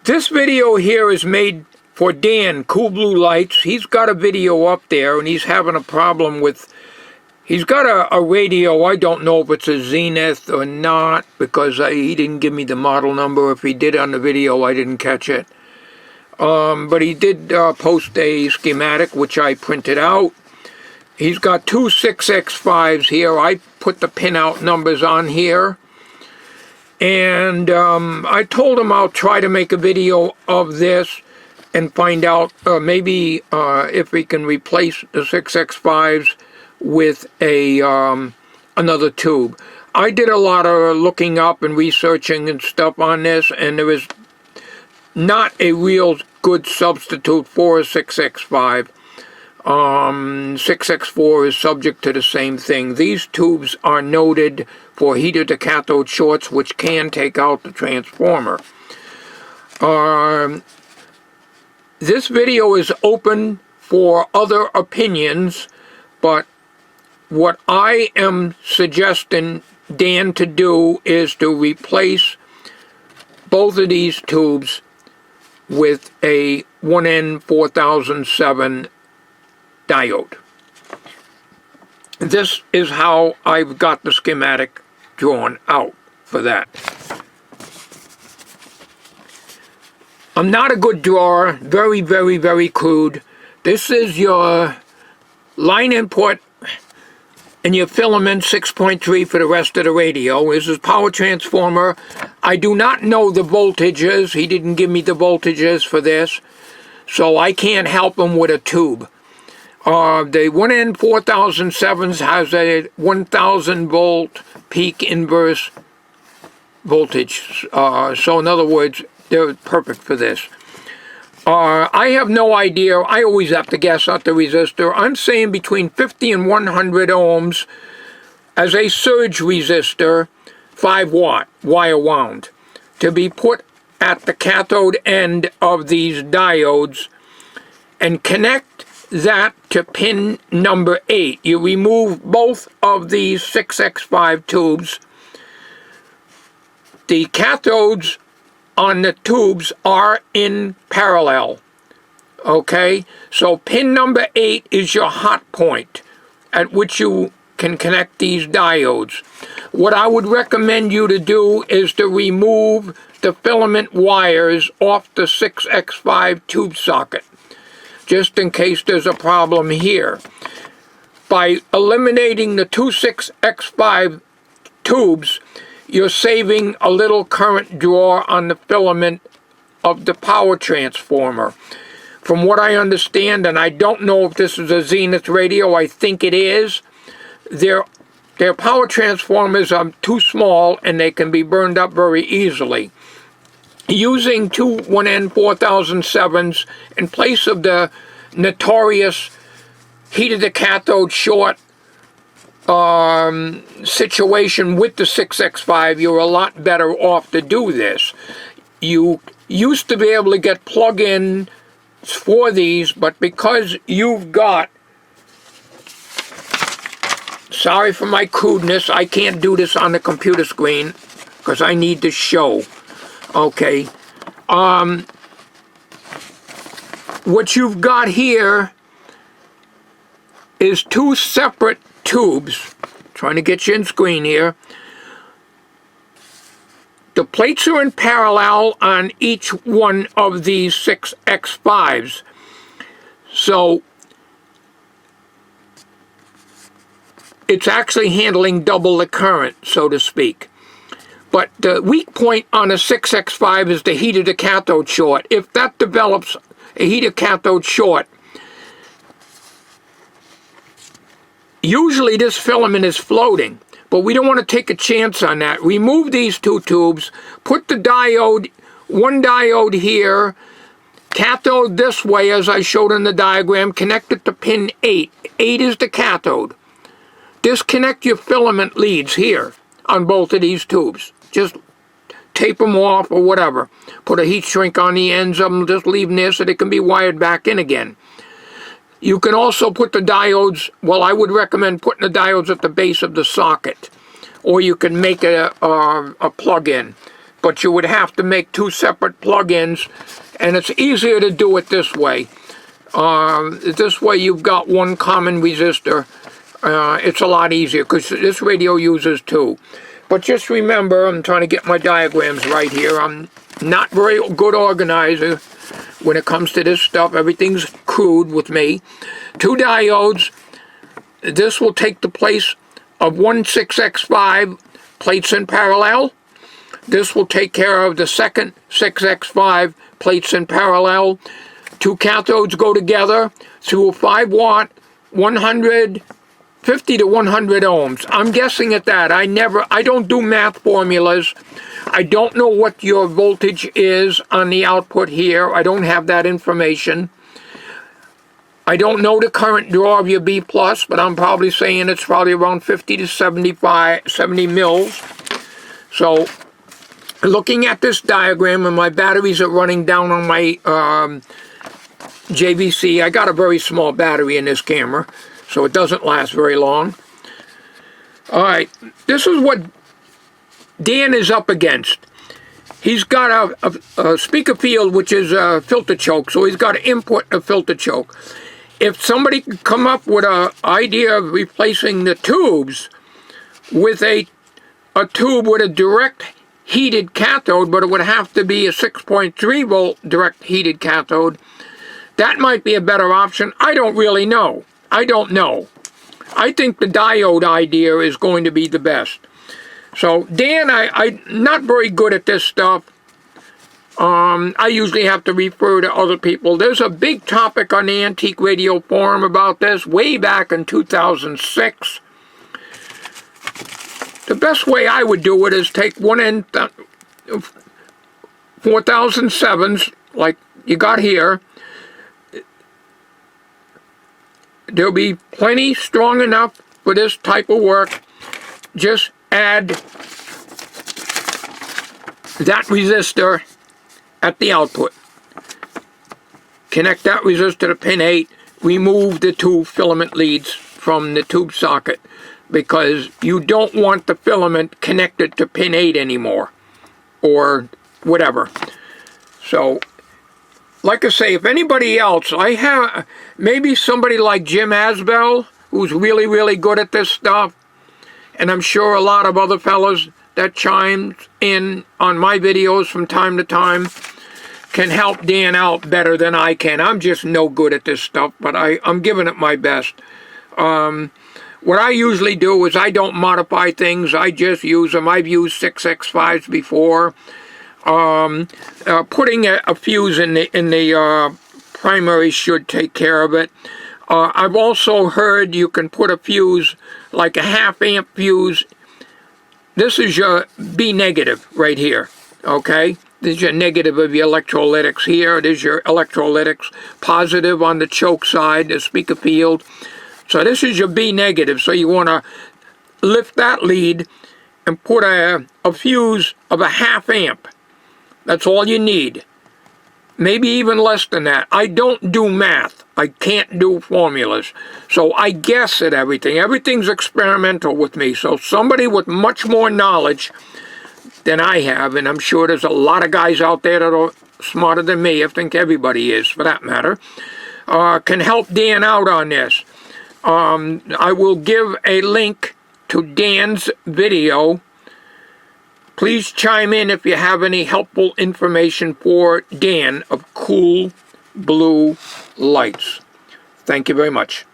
This video here is made for Dan, Cool Blue Lights. He's got a video up there and he's having a problem with, he's got a radio. I don't know if it's a Zenith or not because he didn't give me the model number. If he did on the video, I didn't catch it. But he did post a schematic which I printed out. He's got two 6X5s here. I put the pinout numbers on here. And I told him I'll try to make a video of this and find out maybe if we can replace the 6X5s with another tube. I did a lot of looking up and researching and stuff on this, and there is not a real good substitute for a 6X5. 6X4 is subject to the same thing. These tubes are noted for heater to cathode shorts, which can take out the transformer. This video is open for other opinions, but what I am suggesting Dan to do is to replace both of these tubes with a 1N4007 diode. This is how I've got the schematic drawn out for that. I'm not a good drawer, very crude. This is your line input and your filament 6.3 for the rest of the radio. This is power transformer. I do not know the voltages. He didn't give me the voltages for this, so I can't help him with a tube. The 1N4007 has a 1000 volt peak inverse voltage. So in other words, they're perfect for this. I have no idea. I always have to guess at the resistor. I'm saying between 50 and 100 ohms as a surge resistor, 5 watt, wire wound, to be put at the cathode end of these diodes and connect that to pin number 8. You remove both of these 6X5 tubes. The cathodes on the tubes are in parallel. Okay, so pin number 8 is your hot point at which you can connect these diodes. What I would recommend you to do is to remove the filament wires off the 6X5 tube socket, just in case there's a problem here. By eliminating the two 6X5 tubes, you're saving a little current draw on the filament of the power transformer. From what I understand, and I don't know if this is a Zenith radio, I think it is, their power transformers are too small and they can be burned up very easily. Using two 1N4007s in place of the notorious heated to cathode short situation with the 6X5, you're a lot better off to do this. You used to be able to get plug-ins for these, but because you've got, sorry for my crudeness, I can't do this on the computer screen because I need to show. Okay, what you've got here is two separate tubes. Trying to get you in screen here. The plates are in parallel on each one of these 6X5s. So it's actually handling double the current, so to speak. But the weak point on a 6X5 is the heated to cathode short. If that develops a heated cathode short, usually this filament is floating, but we don't want to take a chance on that. Remove these two tubes, put the diode, one diode here, cathode this way as I showed in the diagram, connect it to pin 8. 8 is the cathode. Disconnect your filament leads here on both of these tubes. Just tape them off or whatever. Put a heat shrink on the ends of them, just leave them there so they can be wired back in again. You can also put the diodes, well, I would recommend putting the diodes at the base of the socket, or you can make a plug-in. but you would have to make 2 separate plug-ins, and it's easier to do it this way. This way you've got 1 common resistor. It's a lot easier because this radio uses 2. But just remember, I'm trying to get my diagrams right here. I'm not very good organizer when it comes to this stuff. Everything's crude with me. 2 diodes. This will take the place of 1 6x5 plates in parallel. This will take care of the second 6x5 plates in parallel. 2 cathodes go together through a 5-watt, 150 to 100 ohms. I'm guessing at that. I don't do math formulas. I don't know what your voltage is on the output here. I don't have that information. I don't know the current draw of your B+, but I'm probably saying it's probably around 50 to 70 mils. So, looking at this diagram, and my batteries are running down on my JVC. I got a very small battery in this camera, so it doesn't last very long. Alright, this is what Dan is up against. He's got a speaker field, which is a filter choke, so he's got to input a filter choke. If somebody could come up with an idea of replacing the tubes with a tube with a direct heated cathode, but it would have to be a 6.3 volt direct heated cathode, that might be a better option. I don't really know. I don't know. I think the diode idea is going to be the best. So, Dan, I'm not very good at this stuff. I usually have to refer to other people. There's a big topic on the Antique Radio Forum about this way back in 2006. The best way I would do it is take 4007s, like you got here. There'll be plenty strong enough for this type of work. Just add that resistor at the output. Connect that resistor to pin 8. Remove the 2 filament leads from the tube socket, because you don't want the filament connected to pin 8 anymore, or whatever. So, like I say, if anybody else, I have maybe somebody like Jim Asbell, who's really, really good at this stuff, and I'm sure a lot of other fellas that chimes in on my videos from time to time can help Dan out better than I can. I'm just no good at this stuff, but I'm giving it my best. What I usually do is I don't modify things. I just use them. I've used 6x5s before. Putting a fuse in the primary should take care of it. I've also heard you can put a fuse, like a 1/2 amp fuse. This is your B negative right here, okay? This is your negative of your electrolytics here. This is your electrolytics positive on the choke side, the speaker field. So this is your B negative. So you want to lift that lead and put a fuse of a 1/2 amp. That's all you need. Maybe even less than that. I don't do math. I can't do formulas. So I guess at everything. Everything's experimental with me. So somebody with much more knowledge than I have, and I'm sure there's a lot of guys out there that are smarter than me, I think everybody is for that matter, can help Dan out on this. I will give a link to Dan's video. Please chime in if you have any helpful information for Dan of Cool Blue Lights. Thank you very much.